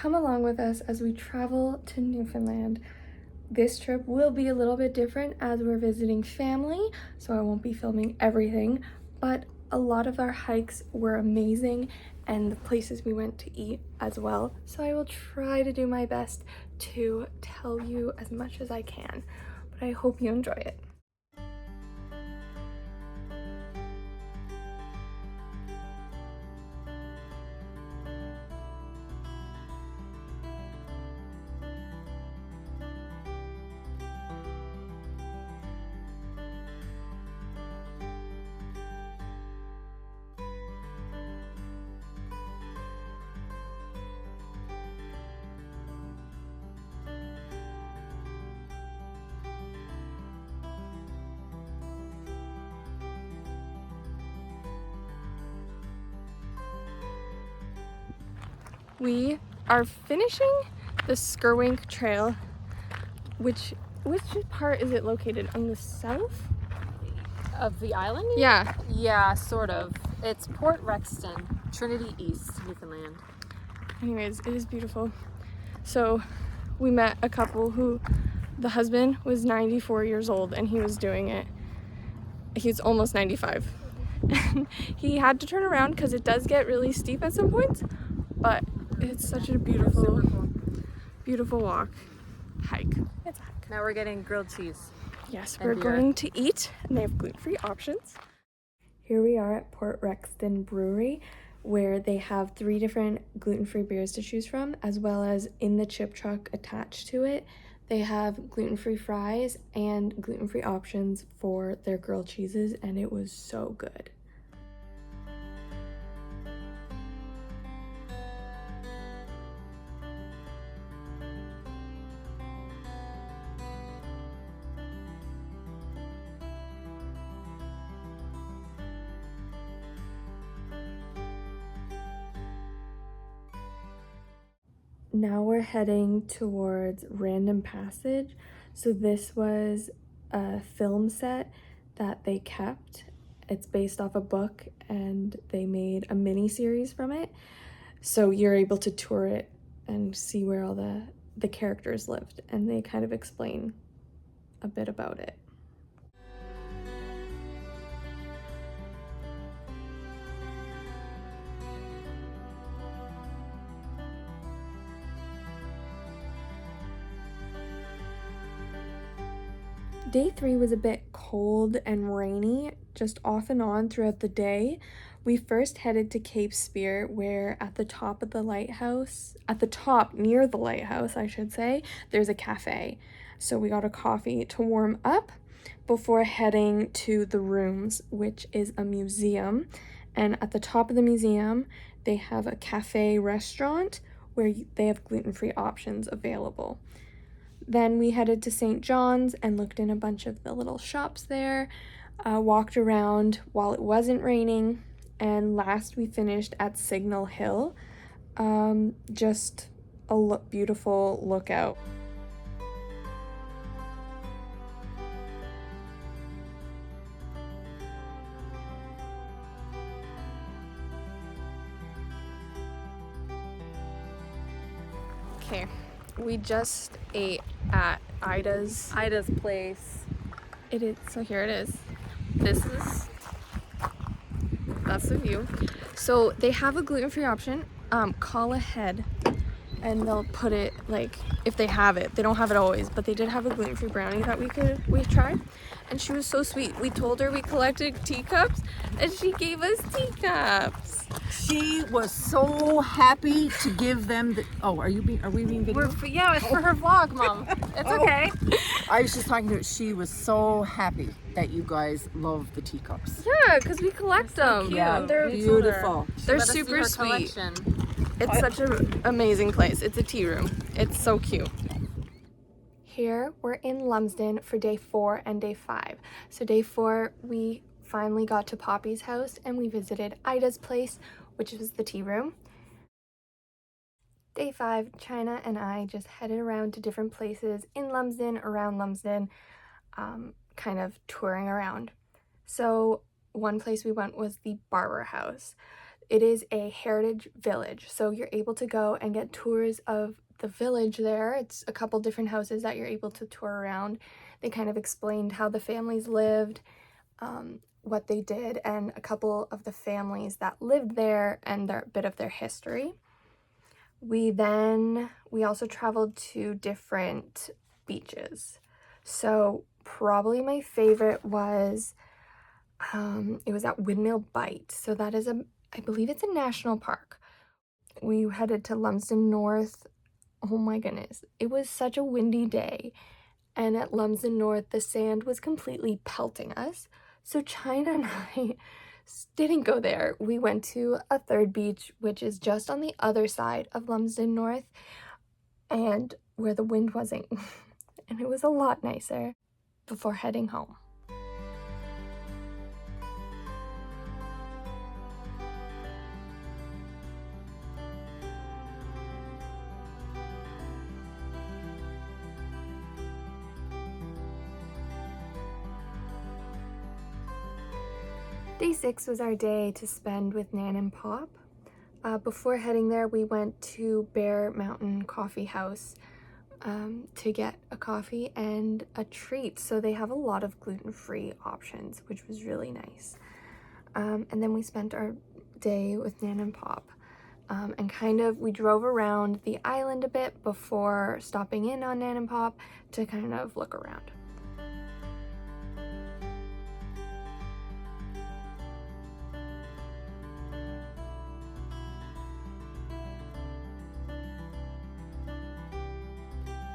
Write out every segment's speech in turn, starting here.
come along with us as we travel to Newfoundland. This trip will be a little bit different as we're visiting family, so I won't be filming everything, but a lot of our hikes were amazing and the places we went to eat as well. So I will try to do my best to tell you as much as I can, but I hope you enjoy it. We are finishing the Sherwink Trail, which part is it located? On the south? Of the island? Yeah. Yeah, sort of. It's Port Rexton, Trinity East, Newfoundland. Anyways, it is beautiful. So we met a couple who, the husband was 94 years old and he was doing it. He's almost 95. And he had to turn around because it does get really steep at some points, but it's such a beautiful, beautiful walk. Hike. It's a hike. Now we're getting grilled cheese. Yes, we're going to eat, and they have gluten-free options. Here we are at Port Rexton Brewery, where they have 3 different gluten-free beers to choose from, as well as in the chip truck attached to it, they have gluten-free fries and gluten-free options for their grilled cheeses, and it was so good. Now we're heading towards Random Passage. So this was a film set that they kept. It's based off a book and they made a mini series from it. So you're able to tour it and see where all the characters lived, and they kind of explain a bit about it. Day 3 was a bit cold and rainy, just off and on throughout the day. We first headed to Cape Spear, where at the top of the lighthouse, near the lighthouse, I should say, there's a cafe. So we got a coffee to warm up before heading to the rooms, which is a museum. And at the top of the museum, they have a cafe restaurant where they have gluten-free options available. Then we headed to St. John's and looked in a bunch of the little shops there, walked around while it wasn't raining, and last we finished at Signal Hill. Just a beautiful lookout. Okay. We just ate at Ida's place. It is, so here it is. That's the view. So they have a gluten-free option. Call ahead and they'll put it, like, if they have it. They don't have it always, but they did have a gluten-free brownie that we tried. And she was so sweet. We told her we collected teacups and she gave us teacups. She was so happy to give them the... Oh, are we being videoed? Yeah, it's for her vlog, Mom. It's okay. I was just talking to her. She was so happy that you guys love the teacups. Yeah, because we collect them. Yeah, They're beautiful. They're super sweet. It's such an amazing place. It's a tea room. It's so cute. Here, we're in Lumsden for day 4 and day 5. So day 4, we finally got to Poppy's house and we visited Ida's place, which was the tea room. Day 5, China and I just headed around to different places in Lumsden, around Lumsden, kind of touring around. So one place we went was the Barbour House. it is a heritage village. So you're able to go and get tours of the village there. It's a couple different houses that you're able to tour around. They kind of explained how the families lived, what they did, and a couple of the families that lived there and a bit of their history. We also traveled to different beaches. So probably my favorite was, it was at Windmill Bight. So that is I believe it's a national park. We headed to Lumsden North. Oh my goodness, it was such a windy day. And at Lumsden North, the sand was completely pelting us. So China and I didn't go there. We went to a third beach, which is just on the other side of Lumsden North and where the wind wasn't. And it was a lot nicer before heading home. Day 6 was our day to spend with Nan and Pop. Before heading there, we went to Bear Mountain Coffee House to get a coffee and a treat. So they have a lot of gluten-free options, which was really nice. And then we spent our day with Nan and Pop. And we drove around the island a bit before stopping in on Nan and Pop to kind of look around.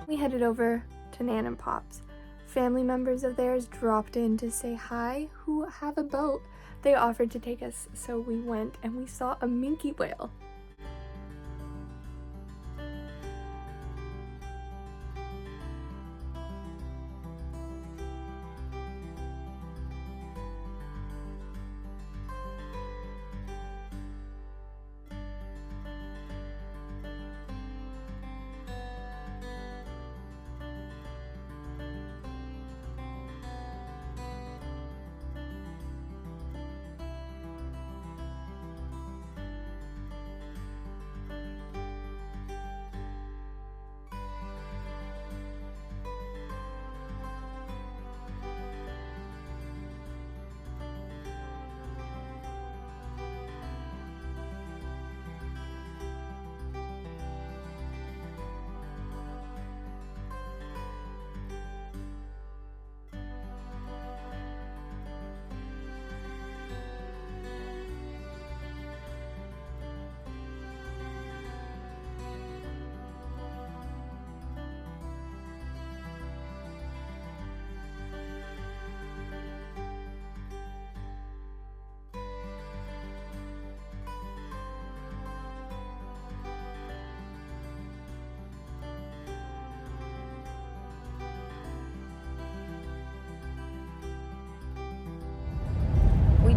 We headed over to Nan and Pop's. Family members of theirs dropped in to say hi who have a boat. They offered to take us, so we went and we saw a minke whale.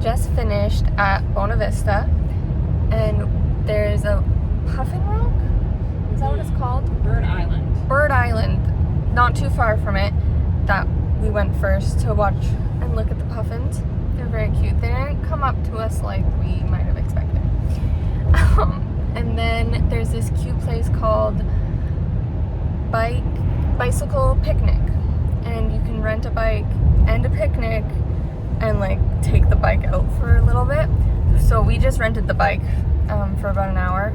Just finished at Bonavista, and there's a puffin rock? Is that what it's called? Bird Island. Bird Island, not too far from it, that we went first to watch and look at the puffins. They're very cute. They didn't come up to us like we might have expected. And then there's this cute place called Bicycle Picnic, and you can rent a bike and a picnic and like take the bike out for a little bit. So we just rented the bike for about an hour,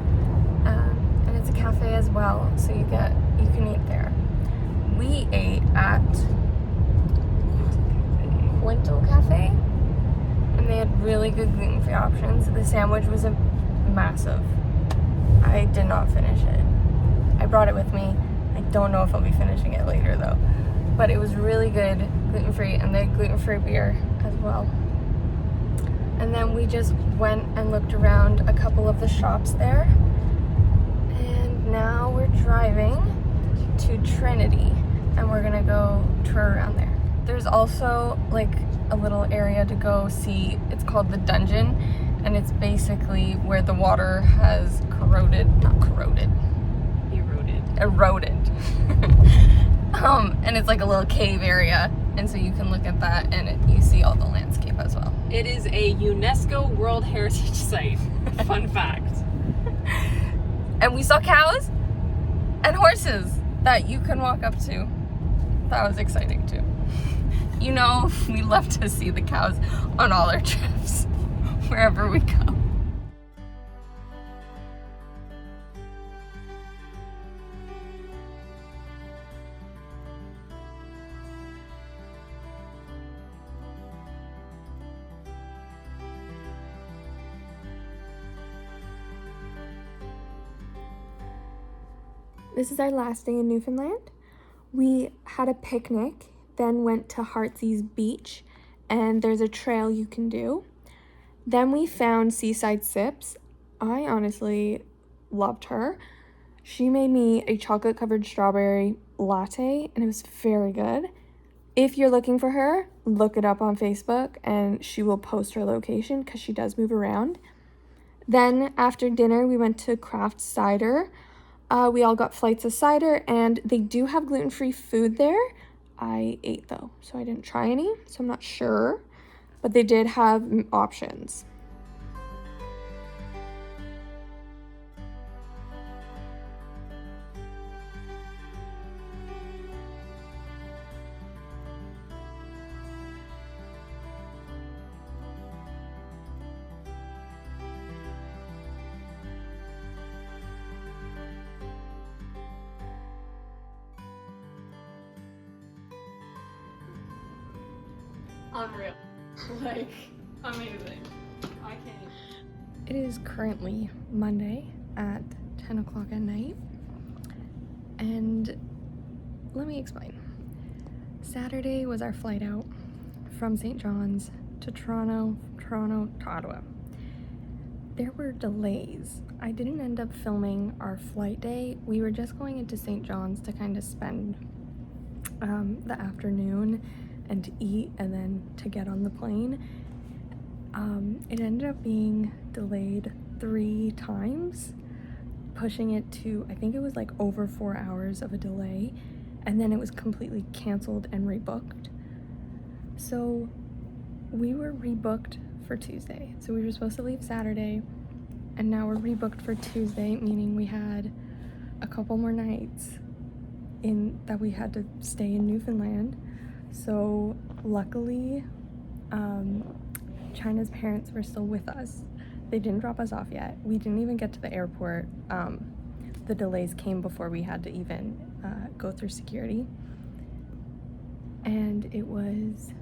and it's a cafe as well, so you can eat there. We ate at Quintal Cafe, and they had really good gluten-free options. The sandwich was massive. I did not finish it. I brought it with me. I don't know if I'll be finishing it later though, but it was really good, gluten-free, and they had gluten-free beer as well. And then we just went and looked around a couple of the shops there, and now we're driving to Trinity, and we're gonna go tour around there. There's also like a little area to go see. It's called the Dungeon, and it's basically where the water has eroded. And it's like a little cave area, and so you can look at that, and you see all the landscape as well. It is a UNESCO World Heritage Site. Fun fact. And we saw cows and horses that you can walk up to. That was exciting too. You know, we love to see the cows on all our trips, wherever we go. This is our last day in Newfoundland. We had a picnic, then went to Heartsease Beach, and there's a trail you can do. Then we found Seaside Sips. I honestly loved her. She made me a chocolate-covered strawberry latte, and it was very good. If you're looking for her, look it up on Facebook, and she will post her location because she does move around. Then after dinner, we went to Craft Cider. We all got flights of cider, and they do have gluten-free food there. I ate though, so I didn't try any, so I'm not sure, but they did have options. Unreal. Like, amazing. I can't. It is currently Monday at 10 o'clock at night, and let me explain. Saturday was our flight out from St. John's to Toronto to Ottawa. There were delays. I didn't end up filming our flight day. We were just going into St. John's to kind of spend the afternoon and to eat and then to get on the plane. It ended up being delayed 3 times, pushing it to, I think it was like over 4 hours of a delay, and then it was completely canceled and rebooked. So we were rebooked for Tuesday. So we were supposed to leave Saturday, and now we're rebooked for Tuesday, meaning we had a couple more nights in that we had to stay in Newfoundland. So luckily, China's parents were still with us. They didn't drop us off yet. We didn't even get to the airport. The delays came before we had to even go through security. And it was,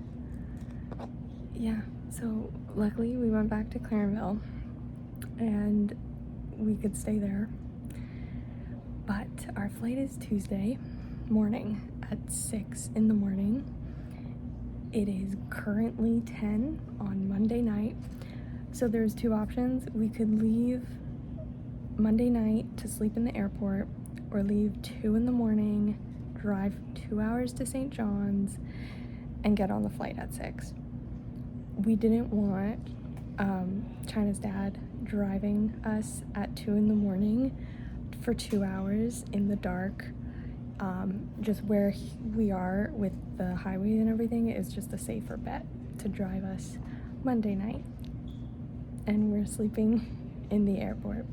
yeah, so luckily we went back to Clarenville and we could stay there. But our flight is Tuesday morning at 6 in the morning. It is currently 10 on Monday night. So there's 2 options. We could leave Monday night to sleep in the airport, or leave 2 in the morning, drive 2 hours to St. John's, and get on the flight at 6. We didn't want China's dad driving us at 2 in the morning for 2 hours in the dark. Just where we are with the highway and everything is just a safer bet to drive us Monday night. And we're sleeping in the airport.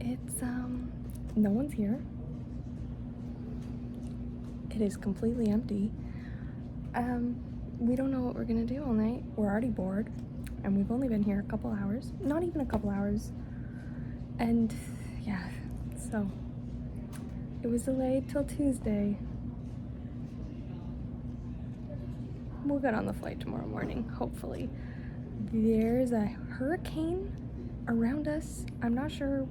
It's, no one's here. It is completely empty. We don't know what we're gonna do all night. We're already bored, and we've only been here a couple hours. Not even a couple hours. And yeah, so it was delayed till Tuesday. We'll get on the flight tomorrow morning, hopefully. There's a hurricane around us. I'm not sure,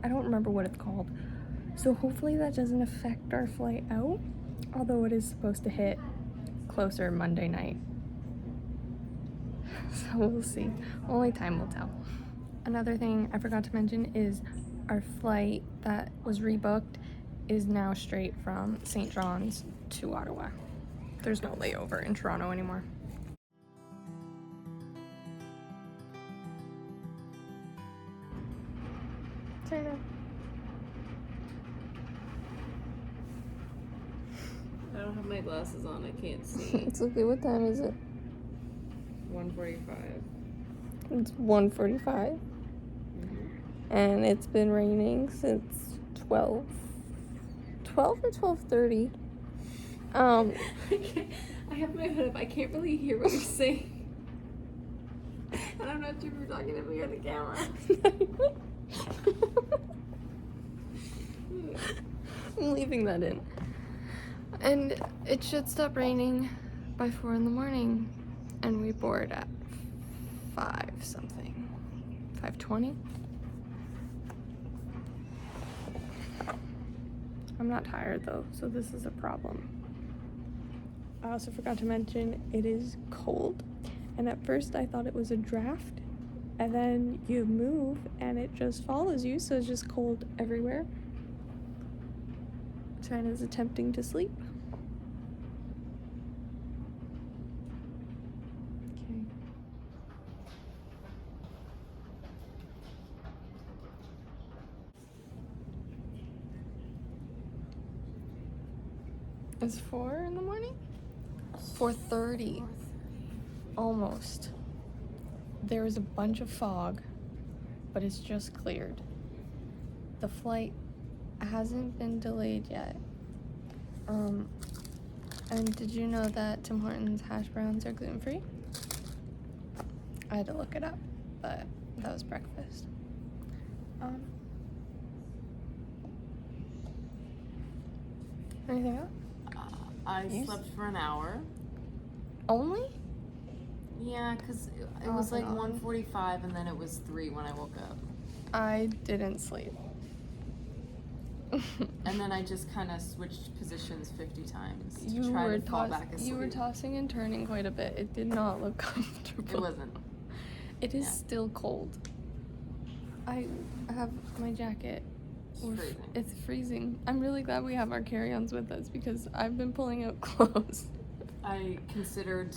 I don't remember what it's called. So hopefully that doesn't affect our flight out, although it is supposed to hit closer Monday night. So we'll see. Only time will tell. Another thing I forgot to mention is our flight that was rebooked is now straight from St. John's to Ottawa. There's no layover in Toronto anymore. China. I don't have my glasses on, I can't see. It's okay, what time is it? 1:45. It's 1:45. and it's been raining since 12 or 12:30. I have my hood up. I can't really hear what you're saying. And I'm not sure if you're talking to me or the camera. I'm leaving that in. And it should stop raining by 4 in the morning, and we board at 5 something, 5:20. I'm not tired though, so this is a problem. I also forgot to mention it is cold, and at first I thought it was a draft, and then you move and it just follows you, so it's just cold everywhere. China's attempting to sleep. Okay. It's 4 in the morning? 4:30. Almost. There is a bunch of fog, but it's just cleared. The flight hasn't been delayed yet. And did you know that Tim Hortons hash browns are gluten-free? I had to look it up, but that was breakfast. Anything else? I You slept for an hour. Only? Yeah, because it was like 1:45 and then it was 3 when I woke up. I didn't sleep. And then I just kind of switched positions 50 times to You try were to fall back asleep. You were tossing and turning quite a bit. It did not look comfortable. It wasn't. It is Yeah. still cold. I have my jacket. It's freezing. It's freezing. I'm really glad we have our carry-ons with us because I've been pulling out clothes. I considered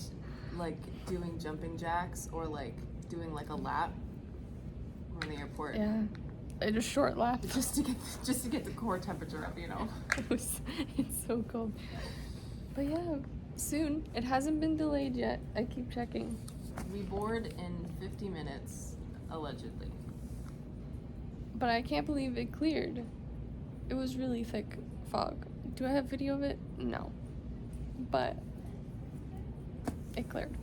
like doing jumping jacks or like doing like a lap around the airport. Yeah, I just short lap. Just to get the core temperature up, you know. It's so cold. But yeah, soon. It hasn't been delayed yet. I keep checking. We board in 50 minutes, allegedly. But I can't believe it cleared. It was really thick fog. Do I have video of it? No. But it cleared.